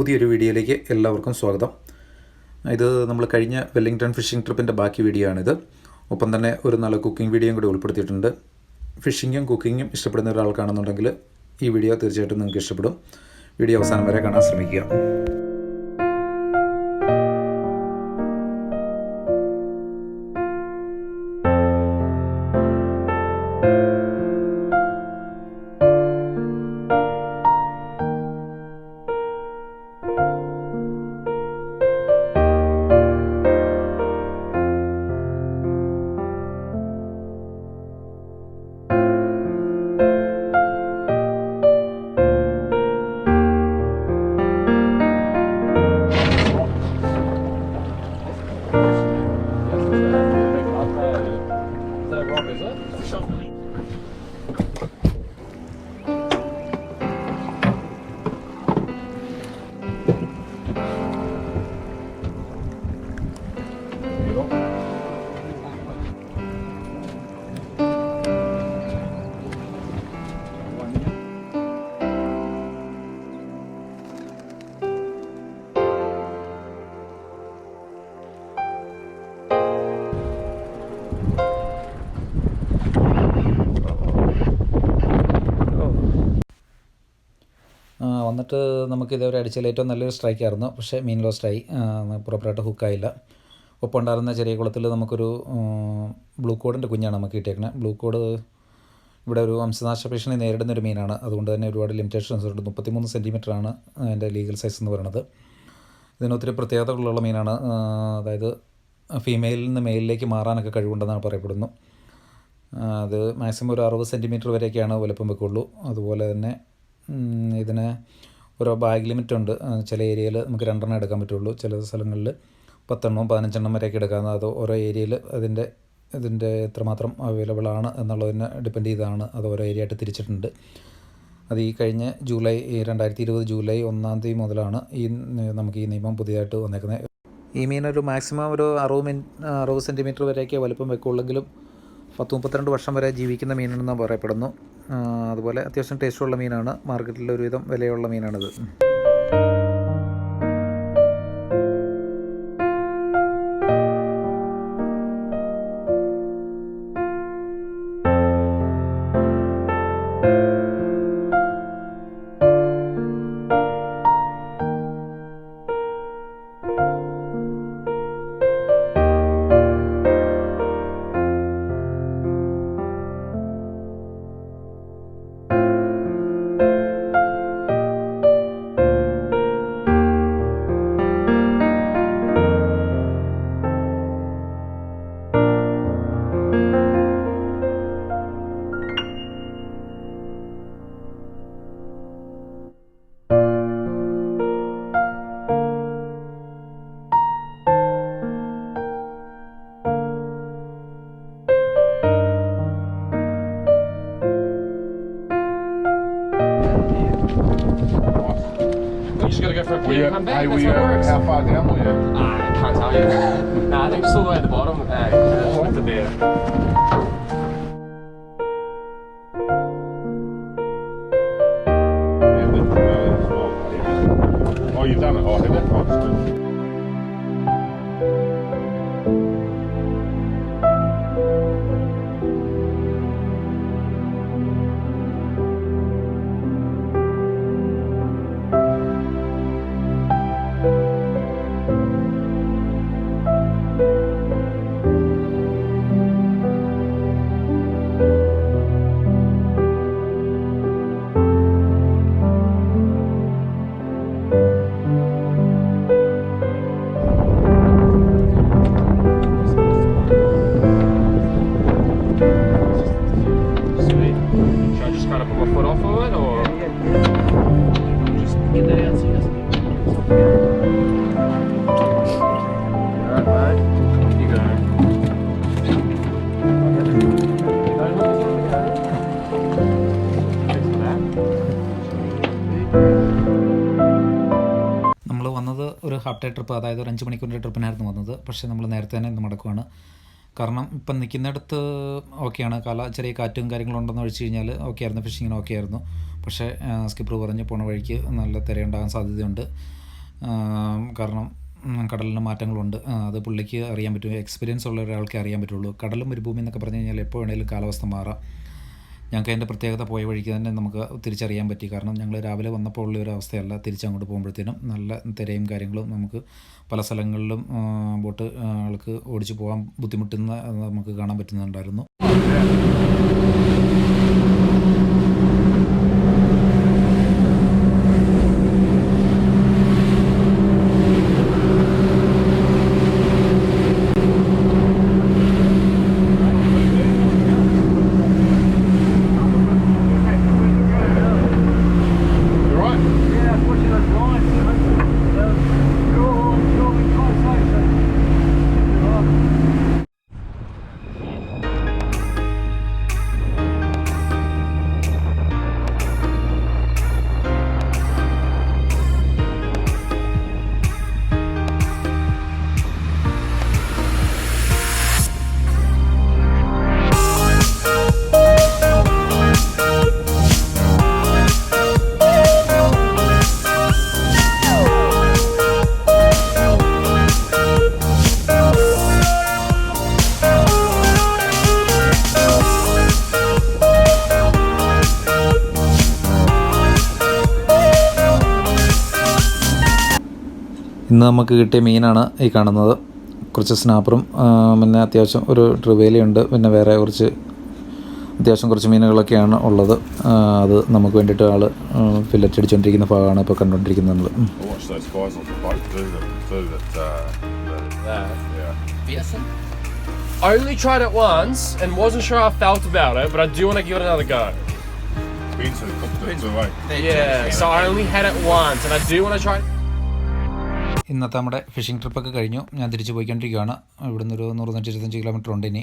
പുതിയൊരു വീഡിയോയിലേക്ക് എല്ലാവർക്കും സ്വാഗതം. ഇത് നമ്മൾ കഴിഞ്ഞ വെല്ലിംഗ്ടൺ ഫിഷിംഗ് ട്രിപ്പിൻ്റെ ബാക്കി വീഡിയോ ആണിത്. ഒപ്പം തന്നെ ഒരു നല്ല കുക്കിംഗ് വീഡിയോയും കൂടി ഉൾപ്പെടുത്തിയിട്ടുണ്ട്. ഫിഷിങ്ങും കുക്കിങ്ങും ഇഷ്ടപ്പെടുന്ന ഒരാൾക്കാണെന്നുണ്ടെങ്കിൽ ഈ വീഡിയോ തീർച്ചയായിട്ടും നിങ്ങൾക്ക് ഇഷ്ടപ്പെടും. വീഡിയോ അവസാനം വരെ കാണാൻ ശ്രമിക്കുക. വന്നിട്ട് നമുക്ക് ഇതേവരെ അടിച്ചതിൽ ഏറ്റവും നല്ലൊരു സ്ട്രൈക്കായിരുന്നു. പക്ഷേ മീൻ ലോസ്റ്റായി, പ്രോപ്പറായിട്ട് ഹുക്കായില്ല. ഒപ്പം ഉണ്ടായിരുന്ന ചെറിയ കുളത്തിൽ നമുക്കൊരു ബ്ലൂ കോഡിൻ്റെ കുഞ്ഞാണ് നമുക്ക് കിട്ടിയേക്കുന്നത്. ബ്ലൂ കോഡ് ഇവിടെ ഒരു വംശനാശ ഭീഷണി നേരിടുന്ന ഒരു മീനാണ്. അതുകൊണ്ട് തന്നെ ഒരുപാട് ലിമിറ്റേഷൻസ് ഉണ്ട്. 33 സെൻറ്റിമീറ്ററാണ് അതിൻ്റെ ലീഗൽ സൈസ് എന്ന് പറയുന്നത്. ഇതിന് ഒത്തിരി പ്രത്യേകതകളുള്ള മീനാണ്. അതായത് ഫീമെയിലിൽ നിന്ന് മെയിലിലേക്ക് മാറാനൊക്കെ കഴിവുണ്ടെന്നാണ് പറയപ്പെടുന്നു. അത് മാക്സിമം ഒരു 60 സെൻറ്റിമീറ്റർ വരെയൊക്കെയാണ് വലുപ്പം വെക്കുള്ളൂ. അതുപോലെ തന്നെ ഇതിന് ഓരോ ബാഗ് ലിമിറ്റ് ഉണ്ട്. ചില ഏരിയയിൽ നമുക്ക് 2 എടുക്കാൻ പറ്റുള്ളൂ. ചില സ്ഥലങ്ങളിൽ 10 15 വരെയൊക്കെ എടുക്കാം. അത് ഓരോ ഏരിയയിൽ ഇതിൻ്റെ എത്രമാത്രം അവൈലബിൾ ആണ് എന്നുള്ളതിനെ ഡിപ്പെൻഡ് ചെയ്താണ് അത് ഓരോ ഏരിയ ആയിട്ട് തിരിച്ചിട്ടുണ്ട്. അത് ഈ കഴിഞ്ഞ 2020 ജൂലൈ 1 മുതലാണ് നമുക്ക് ഈ നിയമം പുതിയതായിട്ട് വന്നേക്കുന്നത്. ഈ മീനൊരു മാക്സിമം ഒരു 60 സെൻറ്റിമീറ്റർ വരെയൊക്കെ വലുപ്പം വെക്കുള്ളെങ്കിലും 10-32 വർഷം വരെ ജീവിക്കുന്ന മീനാണെന്ന് പറയപ്പെടുന്നു. അതുപോലെ അത്യാവശ്യം ടേസ്റ്റുള്ള മീനാണ്. മാർക്കറ്റിൽ ഒരുവിധം വിലയുള്ള മീനാണിത്. How far down were you? I can't tell you. Nah, I think just all the way at the bottom. With the bear. Oh, you've done it. Oh, have it? Oh, it's good. ഒരു half day trip, അതായത് ഒരു 5 മണിക്കൂറിൻ്റെ ട്രിപ്പിനായിരുന്നു വന്നത്. പക്ഷേ നമ്മൾ നേരത്തെ തന്നെ ഇന്ന് മടക്കുവാണ്. കാരണം ഇപ്പം നിൽക്കുന്നിടത്ത് ഓക്കെയാണ്, ചെറിയ കാറ്റും കാര്യങ്ങളുണ്ടെന്ന് ഒഴിച്ച് കഴിഞ്ഞാൽ ഓക്കെ ആയിരുന്നു, ഫിഷിങ്ങിന് ഓക്കെ ആയിരുന്നു. പക്ഷേ സ്കിപ്പർ പറഞ്ഞ് പോണ വഴിക്ക് നല്ല തിരയുണ്ടാകാൻ സാധ്യതയുണ്ട്. കാരണം കടലിന് മാറ്റങ്ങളുണ്ട്. അത് പുള്ളിക്ക് അറിയാൻ പറ്റും, എക്സ്പീരിയൻസ് ഉള്ള ഒരാൾക്കേ അറിയാൻ പറ്റുള്ളൂ. കടലും മരുഭൂമി എന്നൊക്കെ പറഞ്ഞു കഴിഞ്ഞാൽ എപ്പോൾ വേണമെങ്കിലും കാലാവസ്ഥ മാറാം. ഞങ്ങൾക്ക് അതിൻ്റെ പ്രത്യേകത പോയ വഴിക്ക് തന്നെ നമുക്ക് തിരിച്ചറിയാൻ പറ്റി. കാരണം ഞങ്ങൾ രാവിലെ വന്നപ്പോൾ ഉള്ള ഒരു അവസ്ഥയല്ല, തിരിച്ചങ്ങോട്ട് പോകുമ്പോഴത്തേനും നല്ല തിരയും കാര്യങ്ങളും നമുക്ക് പല സ്ഥലങ്ങളിലും ബോട്ട് ആൾക്ക് ഓടിച്ച് പോകാൻ ബുദ്ധിമുട്ടുന്ന നമുക്ക് കാണാൻ പറ്റുന്നുണ്ടായിരുന്നു. ഇന്ന് നമുക്ക് കിട്ടിയ മീനാണ് ഈ കാണുന്നത്. കുറച്ച് സ്നാപ്പറും പിന്നെ അത്യാവശ്യം ഒരു ട്രിവേലിയുണ്ട്, പിന്നെ വേറെ കുറച്ച് മീനുകളൊക്കെയാണ് ഉള്ളത്. അത് നമുക്ക് വേണ്ടിയിട്ട് ആൾ ഫില്ലറ്റ് അടിച്ചുകൊണ്ടിരിക്കുന്ന ഭാഗമാണ് ഇപ്പോൾ കണ്ടുകൊണ്ടിരിക്കുന്നത് നമ്മൾ. I only tried it once and wasn't sure how I felt about it, but I do want to give it another go. Yeah, so I only had it once and I do want to try it. ഇന്നത്തെ നമ്മുടെ phishing ട്രിപ്പൊക്കെ കഴിഞ്ഞു. ഞാൻ തിരിച്ച് പോയിക്കൊണ്ടിരിക്കുകയാണ്. ഇവിടുന്ന് ഒരു 125 kilometre ഉണ്ട് ഇനി.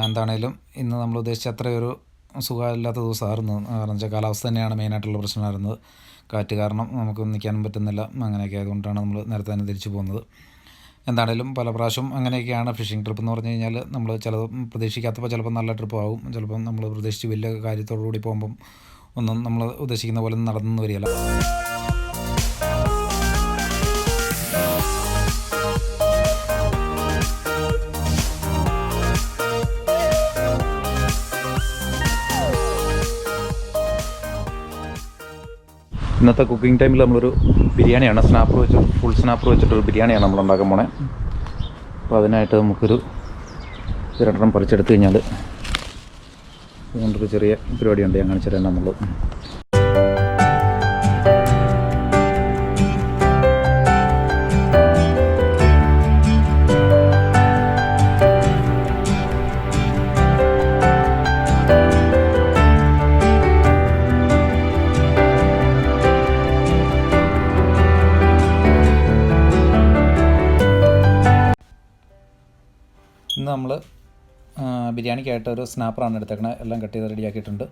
എന്താണേലും ഇന്ന് നമ്മൾ ഉദ്ദേശിച്ച അത്രയൊരു സുഖമില്ലാത്ത ദിവസമായിരുന്നു. കാരണം വെച്ചാൽ കാലാവസ്ഥ തന്നെയാണ് മെയിനായിട്ടുള്ള പ്രശ്നമായിരുന്നത്. കാറ്റ് കാരണം നമുക്ക് നിൽക്കാനും പറ്റുന്നില്ല. അങ്ങനെയൊക്കെ ആയതുകൊണ്ടാണ് നമ്മൾ നേരത്തെ തന്നെ തിരിച്ചു പോകുന്നത്. എന്താണേലും പല പ്രാവശ്യം അങ്ങനെയൊക്കെയാണ് ഫിഷിംഗ് ട്രിപ്പ് എന്ന് പറഞ്ഞു കഴിഞ്ഞാൽ. നമ്മൾ ചിലത് പ്രതീക്ഷിക്കാത്തപ്പോൾ ചിലപ്പോൾ നല്ല ട്രിപ്പ് ആവും, ചിലപ്പം നമ്മൾ പ്രതീക്ഷിച്ച് വലിയ കാര്യത്തോടു കൂടി പോകുമ്പം ഒന്നും നമ്മൾ ഉദ്ദേശിക്കുന്ന പോലെ നടന്നു വരികയില്ല. ഇന്നത്തെ കുക്കിംഗ് ടൈമിൽ നമ്മളൊരു ബിരിയാണിയാണ് ഫുൾ സ്നാപ്പർ വെച്ചിട്ടൊരു ബിരിയാണിയാണ് നമ്മൾ ഉണ്ടാക്കാൻ പോണേ. അപ്പോൾ അതിനായിട്ട് നമുക്കൊരു 2 പറിച്ചെടുത്ത് കഴിഞ്ഞാൽ അതുകൊണ്ടൊരു ചെറിയ പരിപാടിയുണ്ട്, ഞാൻ കാണിച്ചു തരാം നമ്മൾ. ഇന്ന് നമ്മൾ ബിരിയാണിക്കായിട്ട് ഒരു സ്നാപ്പറാണ് എടുത്തേക്കണത്. എല്ലാം കട്ട് ചെയ്ത് റെഡിയാക്കിയിട്ടുണ്ട്.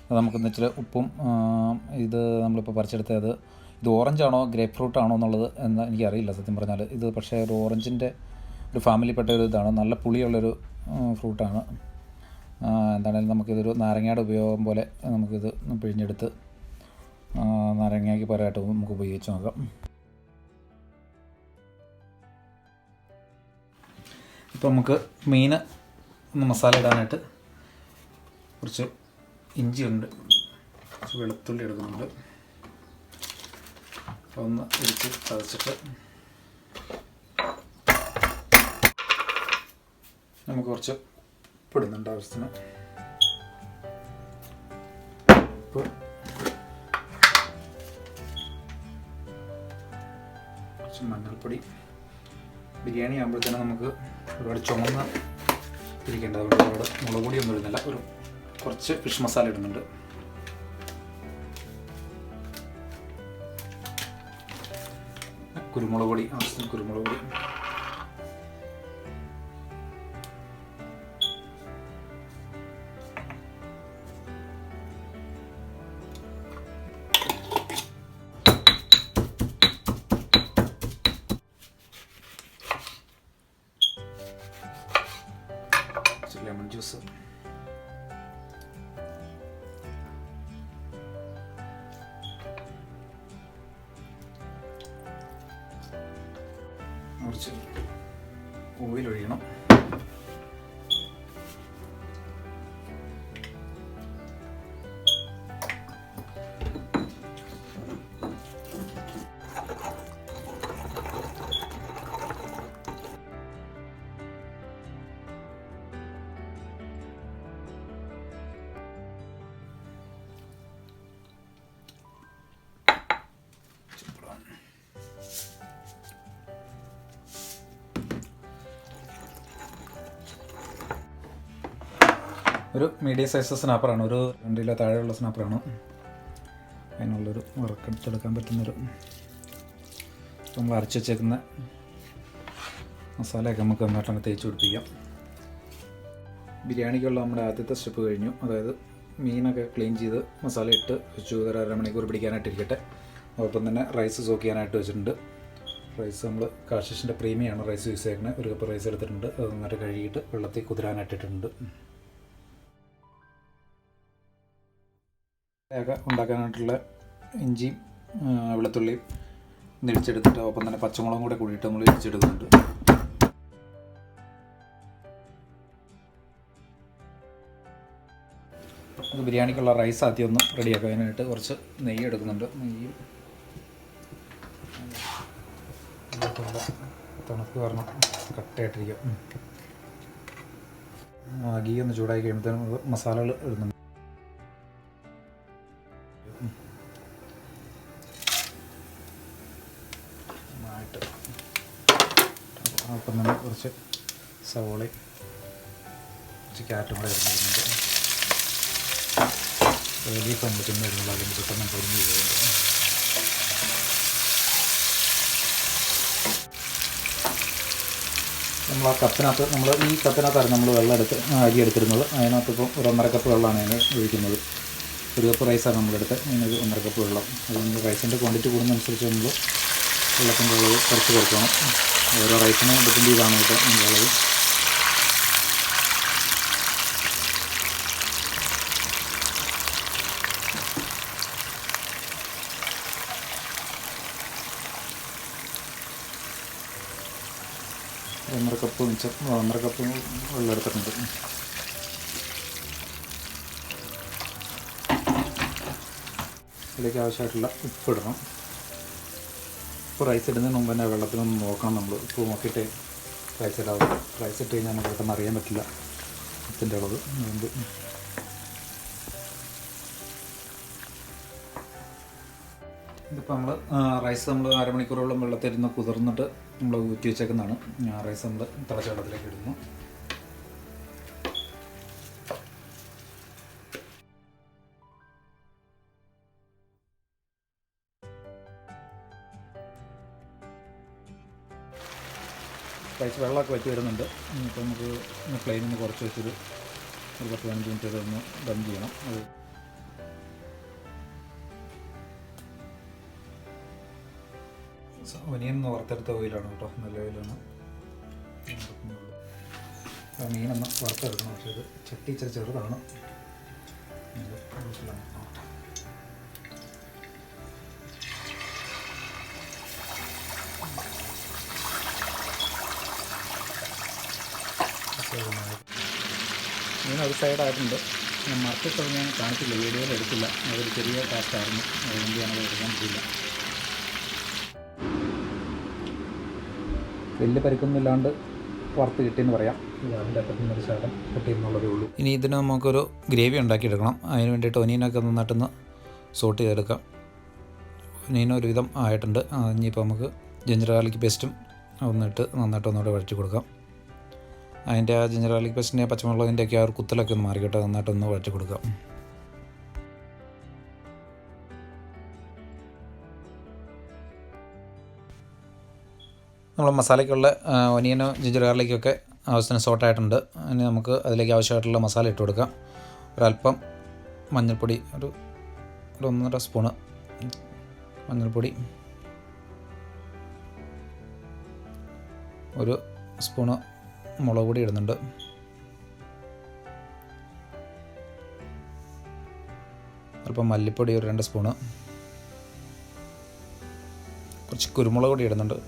അത് നമുക്കൊന്ന് ഇച്ചിരി ഉപ്പും ഇത് നമ്മളിപ്പോൾ പറിച്ചെടുത്തത് ഇത് ഓറഞ്ചാണോ ഗ്രേപ്പ് ഫ്രൂട്ടാണോ എന്നുള്ളത് എന്ന് എനിക്കറിയില്ല സത്യം പറഞ്ഞാൽ. ഇത് പക്ഷേ ഒരു ഓറഞ്ചിൻ്റെ ഒരു ഫാമിലിപ്പെട്ട ഒരു ഇതാണ്, നല്ല പുളിയുള്ളൊരു ഫ്രൂട്ടാണ്. എന്താണെങ്കിലും നമുക്കിതൊരു നാരങ്ങയുടെ ഉപയോഗം പോലെ നമുക്കിത് പിഴിഞ്ഞെടുത്ത് നാരങ്ങയ്ക്ക് പകരമായിട്ട് നമുക്ക് ഉപയോഗിച്ച് നോക്കാം. ഇപ്പോൾ നമുക്ക് മീൻ ഒന്ന് മസാല ഇടാനായിട്ട് കുറച്ച് ഇഞ്ചിയുണ്ട്, കുറച്ച് വെളുത്തുള്ളി എടുക്കുന്നുണ്ട്. അപ്പോൾ ഒന്ന് ഇടിച്ച് ചതച്ചിട്ട് നമുക്ക് കുറച്ച് ഉപ്പിടുന്നുണ്ട് ആവശ്യത്തിന്. ഉപ്പ്, കുറച്ച് മഞ്ഞൾപ്പൊടി. ബിരിയാണി ആകുമ്പോഴത്തേനും നമുക്ക് ഒരുപാട് ചുമന്ന ഇരിക്കേണ്ട, അതുകൊണ്ട് ഒരുപാട് മുളക് പൊടിയൊന്നും ഇടുന്നില്ല. കുറച്ച് ഫിഷ് മസാല ഇടുന്നുണ്ട്. കുരുമുളക് പൊടി, ആവശ്യത്തിന് കുരുമുളക് പൊടി. Lemon juice. ഓയിൽ ഒഴിക്കണം. ഒരു മീഡിയം സൈസ് സ്നാപ്പറാണ്, ഒരു 2 കിലോ താഴെയുള്ള സ്നാപ്പറാണ്. അതിനുള്ളൊരു വറുക്കെടുത്തെടുക്കാൻ പറ്റുന്നൊരു നമ്മൾ അരച്ച് വെച്ചേക്കുന്ന മസാലയൊക്കെ നമുക്ക് നന്നായിട്ടങ്ങ് തേച്ച് പിടിപ്പിക്കാം. ബിരിയാണിക്കുള്ള നമ്മുടെ ആദ്യത്തെ സ്റ്റെപ്പ് കഴിഞ്ഞു. അതായത് മീനൊക്കെ ക്ലീൻ ചെയ്ത് മസാല ഇട്ട് വെച്ചു, ഒരു 1/2 മണിക്കൂർ പിടിക്കാനായിട്ട് ഇരിക്കട്ടെ. ഒപ്പം തന്നെ റൈസ് സോക്ക് ചെയ്യാനായിട്ട് വെച്ചിട്ടുണ്ട്. റൈസ് നമ്മൾ കാശിഷിൻ്റെ പ്രീമിയാണ് റൈസ് യൂസ് ചെയ്യുന്നത്. 1 കപ്പ് റൈസ് എടുത്തിട്ടുണ്ട്. അത് നന്നായിട്ട് കഴുകിയിട്ട് വെള്ളത്തിൽ കുതിരാനായിട്ടിട്ടുണ്ട്. ഒക്കെ ഉണ്ടാക്കാനായിട്ടുള്ള ഇഞ്ചിയും വെളുത്തുള്ളിയും ഇടിച്ചെടുത്തിട്ട് ഒപ്പം തന്നെ പച്ചമുളകും കൂടെ കൂടിയിട്ട് നമ്മൾ ഇടിച്ചെടുക്കുന്നുണ്ട്. അത് ബിരിയാണിക്കുള്ള റൈസ് ആദ്യം ഒന്ന് റെഡിയാക്കാനായിട്ട് കുറച്ച് നെയ്യ് എടുക്കുന്നുണ്ട്. നെയ്യും തണുപ്പ് കാരണം കട്ടയായിട്ടിരിക്കും. ഗീ ഒന്ന് ചൂടാക്കി കഴിയുമ്പോഴത്തേനും മസാലകൾ ഇടുന്നുണ്ട്. അപ്പം തന്നെ കുറച്ച് സവോളയും കുറച്ച് ക്യാരറ്റും കൂടെ ഇടുന്നുണ്ട്. ലീഫ് നമ്മൾ തിന്ന് വരുന്നത് അല്ലെങ്കിൽ പെട്ടെന്ന് പൊരിഞ്ഞ് പോകുന്നുണ്ട്. നമ്മൾ ആ കപ്പിനകത്ത് ഈ കപ്പിനകത്തായിരുന്നു നമ്മൾ വെള്ളം അരി എടുത്തിരുന്നത്. അതിനകത്ത് ഇപ്പോൾ ഒരു 1.5 കപ്പ് വെള്ളമാണ് ഞാൻ ഒഴിക്കുന്നത്. 1 കപ്പ് റൈസാണ് നമ്മളെടുത്ത്. അതിനൊരു 1.5 കപ്പ് വെള്ളം. അത് നമ്മൾ റൈസിൻ്റെ ക്വാണ്ടിറ്റി കൂടുന്നതനുസരിച്ച് നമ്മൾ വെള്ളത്തിൻ്റെ അളവ് കുറച്ച് കൊടുക്കണം. ഓരോ റൈസിനും ഡിപ്പെൻഡ് ചെയ്താണ് കേട്ടോ അതിൻ്റെ അളവ്. ഒന്നര കപ്പ് വെള്ളം എടുത്തിട്ടുണ്ട്. ഇതിലേക്ക് ആവശ്യമായിട്ടുള്ള ഉപ്പിടണം. ഇപ്പോൾ റൈസ് ഇടുന്നതിന് മുമ്പ് തന്നെ വെള്ളത്തിനൊന്ന് നോക്കണം. നമ്മൾ ഉപ്പ് നോക്കിയിട്ട് റൈസ് ഇടാവും. റൈസ് ഇട്ട് കഴിഞ്ഞാൽ നമുക്ക് പെട്ടെന്ന് അറിയാൻ പറ്റില്ല ഉപ്പിൻ്റെ അളവ്. അതുകൊണ്ട് ഇതിപ്പോൾ നമ്മൾ റൈസ് നമ്മൾ 1/2 മണിക്കൂറോളം വെള്ളത്തിരുന്ന് കുതിർന്നിട്ട് നമ്മൾ ഊറ്റി വെച്ചേക്കുന്നതാണ്. റൈസ് നമ്മൾ തിളച്ച വെള്ളത്തിലേക്ക് ഇടുന്നു. റൈസ് വെള്ളമൊക്കെ വറ്റി വരുന്നുണ്ട്. ഇപ്പോൾ നമുക്ക് ഫ്ലെയിമിൽ നിന്ന് കുറച്ച് വെച്ചൊരു 10-15 മിനിറ്റ് ഒന്ന് ദം ചെയ്യണം. അത് ഒനിയൻ വറുത്തെടുത്ത ഓയിലാണ് കേട്ടോ, നല്ല ഓയിലാണ്. മീനൊന്ന് വറുത്തെടുക്കണം. പക്ഷേ ഇത് ചട്ടി ചെറുതാണ്. മീൻ ഒരു സൈഡായിട്ടുണ്ട്. ഞാൻ മറച്ചിട്ടത് ഞാൻ കാണിച്ചില്ല, വീഡിയോയിൽ എടുത്തില്ല. അതൊരു ചെറിയ ടാസ്ക്കായിരുന്നു, അതുകൊണ്ട് ഞാനത് എടുക്കാൻ പറ്റില്ല. വലിയ പരിക്കൊന്നുമില്ലാണ്ട് വറുത്ത് കിട്ടിയെന്ന് പറയാം. അതിൻ്റെ അപ്പത്തിനൊരു ശകലം കിട്ടിയെന്നുള്ളതേ ഉള്ളൂ. ഇനി ഇതിന് നമുക്കൊരു ഗ്രേവി ഉണ്ടാക്കിയെടുക്കണം. അതിന് വേണ്ടിയിട്ട് ഒനിയനൊക്കെ നന്നായിട്ടൊന്ന് സോട്ട് ചെയ്തെടുക്കാം. ഒനിയൻ ഒരുവിധം ആയിട്ടുണ്ട്. ഇനിയിപ്പോൾ നമുക്ക് ജിഞ്ചർ ഗാർലിക് പേസ്റ്റും ഒന്നിട്ട് നന്നായിട്ട് ഒന്നുകൂടെ വഴറ്റി കൊടുക്കാം. അതിൻ്റെ ആ ജിഞ്ചർ ഗാർലിക് പേസ്റ്റിൻ്റെ പച്ചമുളകിൻ്റെയൊക്കെ ആ ഒരു കുത്തലൊക്കെ ഒന്ന് മാറിക്കട്ടെ, നന്നായിട്ടൊന്ന് വഴറ്റി കൊടുക്കാം. നമ്മൾ മസാലയ്ക്കുള്ള ഒനിയനും ജിഞ്ചർ ഗാർലിക്കൊക്കെ ആവശ്യത്തിന് സോട്ടായിട്ടുണ്ട്. ഇനി നമുക്ക് അതിലേക്ക് ആവശ്യമായിട്ടുള്ള മസാല ഇട്ട് കൊടുക്കാം. ഒരല്പം മഞ്ഞൾപ്പൊടി, ഒരു 1.5 സ്പൂണ് മഞ്ഞൾപ്പൊടി, 1 സ്പൂണ് മുളക് പൊടി ഇടുന്നുണ്ട്. അല്പം മല്ലിപ്പൊടി ഒരു 2 സ്പൂണ്, കുറച്ച് കുരുമുളക് പൊടി ഇടുന്നുണ്ട്.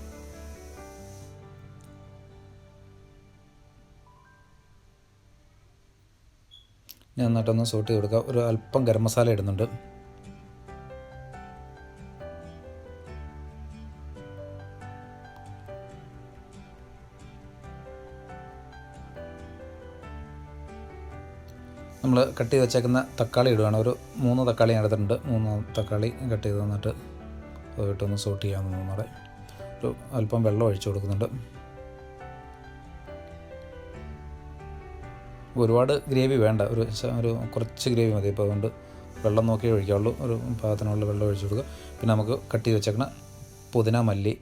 ഞാൻ നന്നായിട്ടൊന്ന് സോട്ട് ചെയ്ത് കൊടുക്കുക. ഒരു അല്പം ഗരം മസാല ഇടുന്നുണ്ട്. നമ്മൾ കട്ട് ചെയ്ത് വെച്ചേക്കുന്ന തക്കാളി ഇടുകയാണ്. ഒരു 3 തക്കാളി ഞാൻ എടുത്തിട്ടുണ്ട്. 3 തക്കാളി കട്ട് ചെയ്ത് തന്നിട്ട് ഇട്ടൊന്ന് സോട്ട് ചെയ്യാമെന്ന് നമ്മുടെ ഒരു അല്പം വെള്ളം ഒഴിച്ചു കൊടുക്കുന്നുണ്ട്. ഒരുപാട് ഗ്രേവി വേണ്ട, ഒരു കുറച്ച് ഗ്രേവി മതി. ഇപ്പോൾ അതുകൊണ്ട് വെള്ളം നോക്കിയേ ഒഴിക്കാവുള്ളൂ. ഒരു പാകത്തിനുള്ള വെള്ളം ഒഴിച്ചു കൊടുക്കുക. പിന്നെ നമുക്ക് കട്ട് ചെയ്ത് വെച്ചേക്കുന്ന പുതിന, മല്ലി,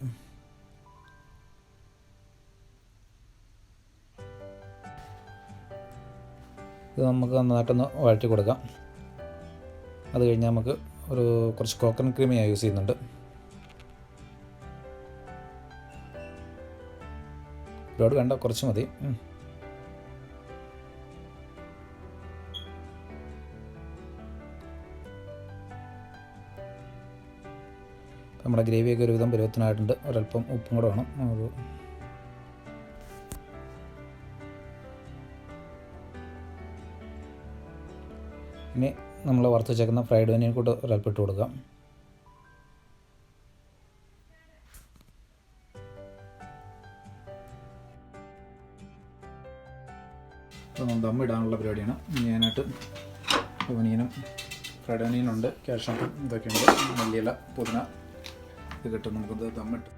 ഇത് നമുക്ക് നന്നായിട്ടൊന്ന് വഴറ്റി കൊടുക്കാം. അത് കഴിഞ്ഞ് നമുക്ക് കുറച്ച് കോക്കനട്ട് ക്രീം ഞാൻ യൂസ് ചെയ്യുന്നുണ്ട്. ഒരുപാട് വേണ്ട, കുറച്ച് മതി. നമ്മുടെ ഗ്രേവിയൊക്കെ ഒരുവിധം പരുവത്തിനായിട്ടുണ്ട്. ഒരല്പം ഉപ്പും കൂടെ വേണം. ഇനി നമ്മൾ വറുത്ത് വെച്ചേക്കുന്ന ഫ്രൈഡ് ഓനിയൻ കൂട്ട് ഒരല്പം ഇട്ട് കൊടുക്കാം. ദം ഇടാനുള്ള പരിപാടിയാണ്. ഞാനായിട്ട് ഓനിയനും ഫ്രൈഡ് ഓനിയനുണ്ട്, കാഷ്നട്ടും ഇതൊക്കെയുണ്ട്, മല്ലിയില, പുതിന ഇത് കിട്ടും. നമുക്കത് ദമ്മിട്ട്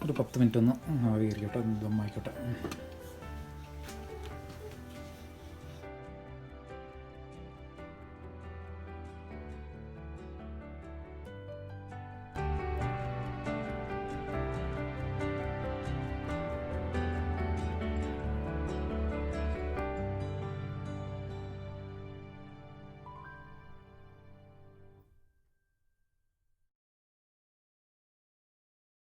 ഒരു 10 മിനിറ്റ് ഒന്ന് ആവി കയറിക്കോട്ടെ, ദമ്മായിക്കോട്ടെ.